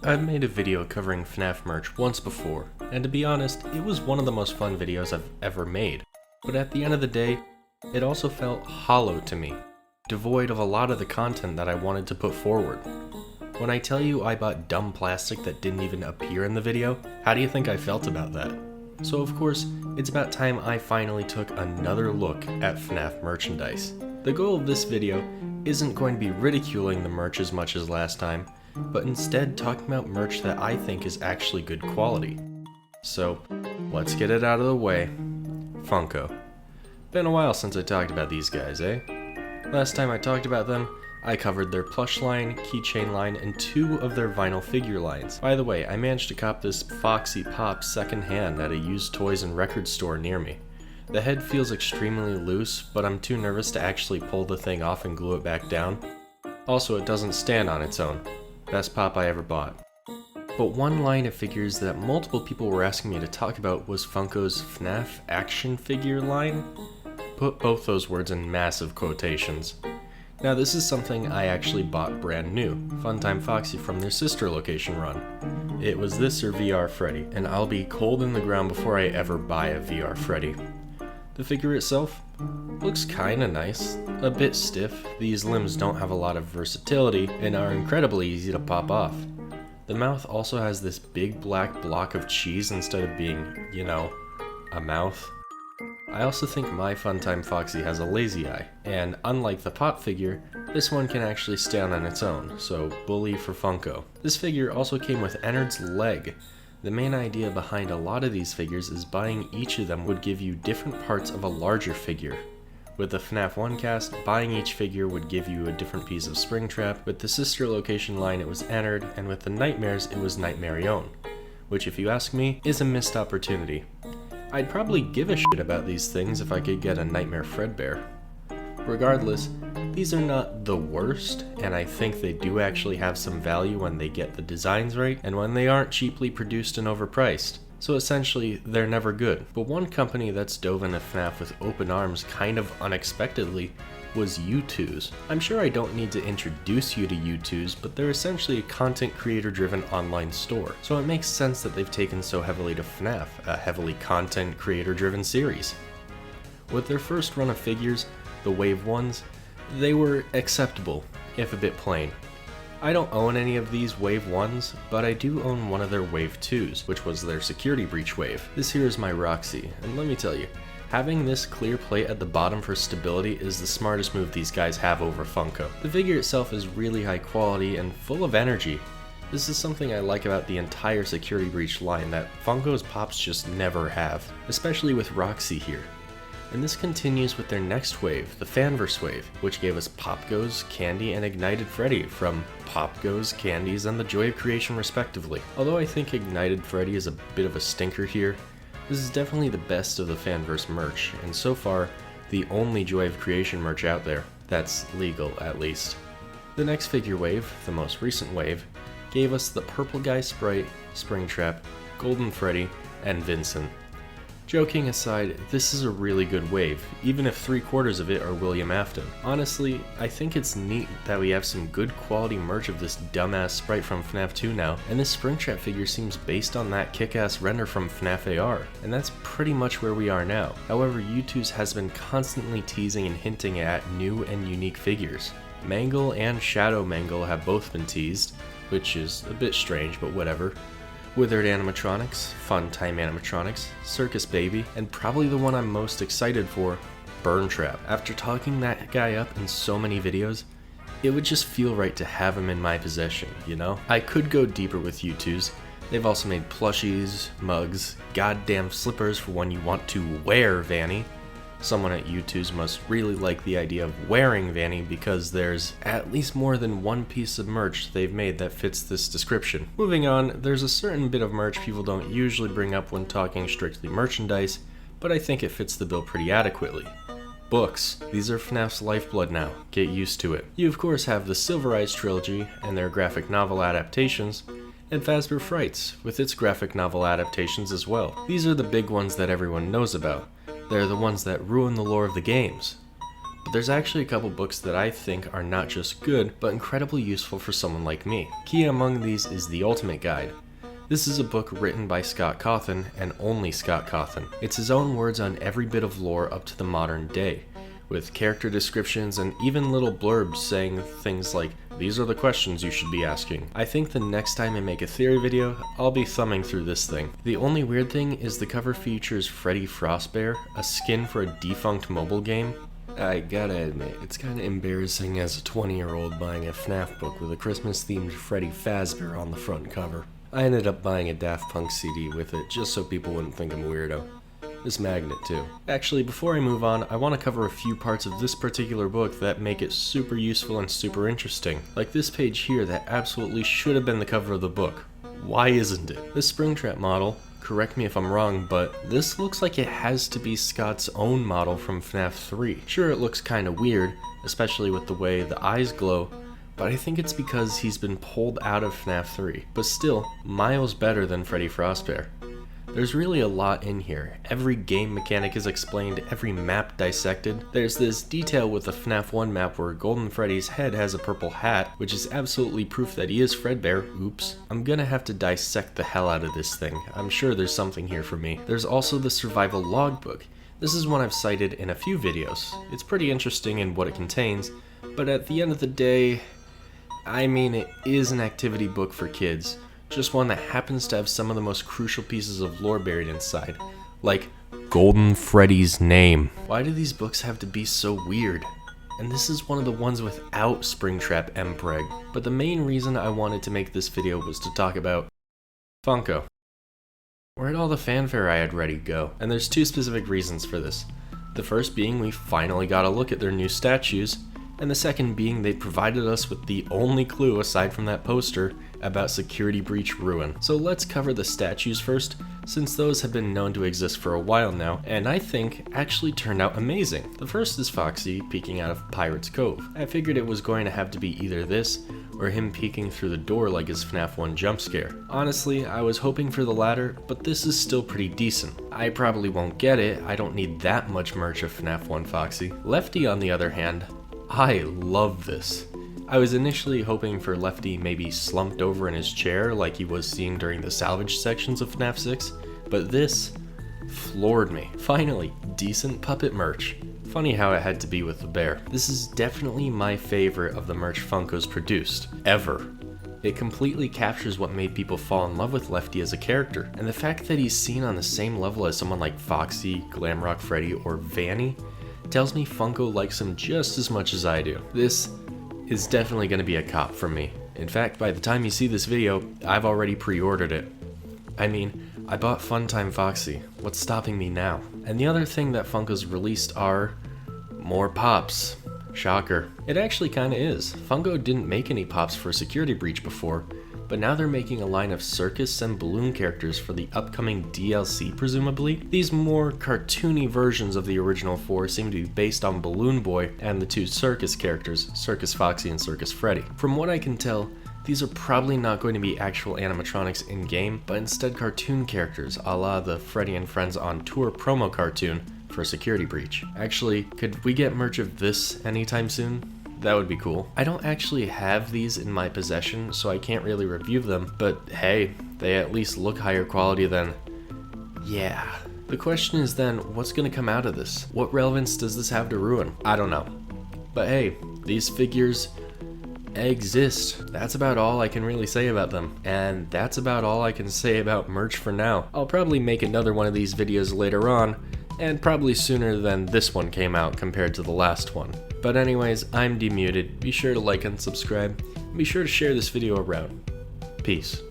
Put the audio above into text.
I've made a video covering FNaF merch once before, and to be honest, it was one of the most fun videos I've ever made. But at the end of the day, it also felt hollow to me, devoid of a lot of the content that I wanted to put forward. When I tell you I bought dumb plastic that didn't even appear in the video, how do you think I felt about that? So of course, it's about time I finally took another look at FNaF merchandise. The goal of this video isn't going to be ridiculing the merch as much as last time, but instead talking about merch that I think is actually good quality. So, let's get it out of the way. Funko. Been a while since I talked about these guys, eh? Last time I talked about them, I covered their plush line, keychain line, and 2 of their vinyl figure lines. By the way, I managed to cop this Foxy Pop secondhand at a used toys and record store near me. The head feels extremely loose, but I'm too nervous to actually pull the thing off and glue it back down. Also, it doesn't stand on its own. Best pop I ever bought. But one line of figures that multiple people were asking me to talk about was Funko's FNaF action figure line. Put both those words in massive quotations. Now this is something I actually bought brand new, Funtime Foxy from their sister location run. It was this or VR Freddy, and I'll be cold in the ground before I ever buy a VR Freddy. The figure itself looks kinda nice, a bit stiff. These limbs don't have a lot of versatility and are incredibly easy to pop off. The mouth also has this big black block of cheese instead of being, you know, a mouth. I also think my Funtime Foxy has a lazy eye, and unlike the pop figure, this one can actually stand on its own, so bully for Funko. This figure also came with Ennard's leg. The main idea behind a lot of these figures is buying each of them would give you different parts of a larger figure. With the FNaF 1 cast, buying each figure would give you a different piece of Springtrap. With the sister location line it was Ennard, and with the Nightmares it was Nightmarion, which if you ask me, is a missed opportunity. I'd probably give a shit about these things if I could get a Nightmare Fredbear. Regardless, these are not the worst, and I think they do actually have some value when they get the designs right, and when they aren't cheaply produced and overpriced. So essentially, they're never good. But one company that's dove into FNaF with open arms kind of unexpectedly was U2's. I'm sure I don't need to introduce you to U2's, but they're essentially a content creator driven online store. So it makes sense that they've taken so heavily to FNaF, a heavily content creator driven series. With their first run of figures, the Wave 1s, they were acceptable, if a bit plain. I don't own any of these Wave 1s, but I do own one of their Wave 2s, which was their security breach wave. This here is my Roxy, and let me tell you, having this clear plate at the bottom for stability is the smartest move these guys have over Funko. The figure itself is really high quality and full of energy. This is something I like about the entire security breach line that Funko's pops just never have, especially with Roxy here. And this continues with their next wave, the Fanverse wave, which gave us Pop Goes, Candy, and Ignited Freddy from Pop Goes, Candies, and the Joy of Creation respectively. Although I think Ignited Freddy is a bit of a stinker here, this is definitely the best of the Fanverse merch, and so far, the only Joy of Creation merch out there. That's legal, at least. The next figure wave, the most recent wave, gave us the Purple Guy Sprite, Springtrap, Golden Freddy, and Vincent. Joking aside, this is a really good wave, even if 3/4 of it are William Afton. Honestly, I think it's neat that we have some good quality merch of this dumbass sprite from FNaF 2 now, and this Springtrap figure seems based on that kick-ass render from FNaF AR, and that's pretty much where we are now. However, U2's has been constantly teasing and hinting at new and unique figures. Mangle and Shadow Mangle have both been teased, which is a bit strange, but whatever. Withered Animatronics, Funtime Animatronics, Circus Baby, and probably the one I'm most excited for, Burn Trap. After talking that guy up in so many videos, it would just feel right to have him in my possession, you know? I could go deeper with U2's. They've also made plushies, mugs, goddamn slippers for when you want to wear Vanny. Someone at U2's must really like the idea of wearing Vanny because there's at least more than one piece of merch they've made that fits this description. Moving on, there's a certain bit of merch people don't usually bring up when talking strictly merchandise, but I think it fits the bill pretty adequately. Books. These are FNaF's lifeblood now. Get used to it. You of course have the Silver Eyes trilogy and their graphic novel adaptations, and Fazbear Frights with its graphic novel adaptations as well. These are the big ones that everyone knows about. They're the ones that ruin the lore of the games. but there's actually a couple books that I think are not just good, but incredibly useful for someone like me. Key among these is The Ultimate Guide. This is a book written by Scott Cawthon, and only Scott Cawthon. It's his own words on every bit of lore up to the modern day, with character descriptions and even little blurbs saying things like, "These are the questions you should be asking." I think the next time I make a theory video, I'll be thumbing through this thing. The only weird thing is the cover features Freddy Fazbear, a skin for a defunct mobile game. I gotta admit, it's kinda embarrassing as a 20-year-old buying a FNaF book with a Christmas-themed Freddy Fazbear on the front cover. I ended up buying a Daft Punk CD with it just so people wouldn't think I'm a weirdo. This magnet too. Actually, before I move on, I want to cover a few parts of this particular book that make it super useful and super interesting. Like this page here that absolutely should have been the cover of the book. Why isn't it? This Springtrap model, correct me if I'm wrong, but this looks like it has to be Scott's own model from FNaF 3. Sure, it looks kinda weird, especially with the way the eyes glow, but I think it's because he's been pulled out of FNaF 3. But still, miles better than Freddy Fazbear. There's really a lot in here. Every game mechanic is explained, every map dissected. There's this detail with the FNaF 1 map where Golden Freddy's head has a purple hat, which is absolutely proof that he is Fredbear. Oops. I'm gonna have to dissect the hell out of this thing. I'm sure there's something here for me. There's also the survival logbook. This is one I've cited in a few videos. It's pretty interesting in what it contains, but at the end of the day, I mean, it is an activity book for kids, just one that happens to have some of the most crucial pieces of lore buried inside, like Golden Freddy's name. Why do these books have to be so weird? And this is one of the ones without Springtrap Mpreg. But the main reason I wanted to make this video was to talk about Funko. Where'd all the fanfare I had ready go? And there's two specific reasons for this. The first being we finally got a look at their new statues, and the second being they provided us with the only clue aside from that poster about Security Breach Ruin. So let's cover the statues first, since those have been known to exist for a while now, and I think actually turned out amazing. The first is Foxy peeking out of Pirate's Cove. I figured it was going to have to be either this, or him peeking through the door like his FNaF 1 jump scare. Honestly, I was hoping for the latter, but this is still pretty decent. I probably won't get it, I don't need that much merch of FNaF 1 Foxy. Lefty, on the other hand, I love this. I was initially hoping for Lefty maybe slumped over in his chair like he was seen during the salvage sections of FNaF 6, but this floored me. Finally, decent puppet merch. Funny how it had to be with the bear. This is definitely my favorite of the merch Funko's produced, ever. It completely captures what made people fall in love with Lefty as a character, and the fact that he's seen on the same level as someone like Foxy, Glamrock Freddy, or Vanny tells me Funko likes him just as much as I do. This is definitely going to be a cop for me. In fact, by the time you see this video, I've already pre-ordered it. I mean, I bought Funtime Foxy. What's stopping me now? And the other thing that Funko's released are more pops. Shocker. It actually kinda is. Funko didn't make any pops for Security Breach before, but now they're making a line of circus and balloon characters for the upcoming DLC, presumably. These more cartoony versions of the original four seem to be based on Balloon Boy and the two circus characters, Circus Foxy and Circus Freddy. From what I can tell, these are probably not going to be actual animatronics in-game, but instead cartoon characters, a la the Freddy and Friends on Tour promo cartoon for Security Breach. Actually, could we get merch of this anytime soon? That would be cool. I don't actually have these in my possession, so I can't really review them, but hey, they at least look higher quality than... yeah. The question is then, what's gonna come out of this? What relevance does this have to Ruin? I don't know. But hey, these figures exist. That's about all I can really say about them. And that's about all I can say about merch for now. I'll probably make another one of these videos later on, and probably sooner than this one came out compared to the last one. But anyways, I'm DMuted. Be sure to like and subscribe. Be sure to share this video around. Peace.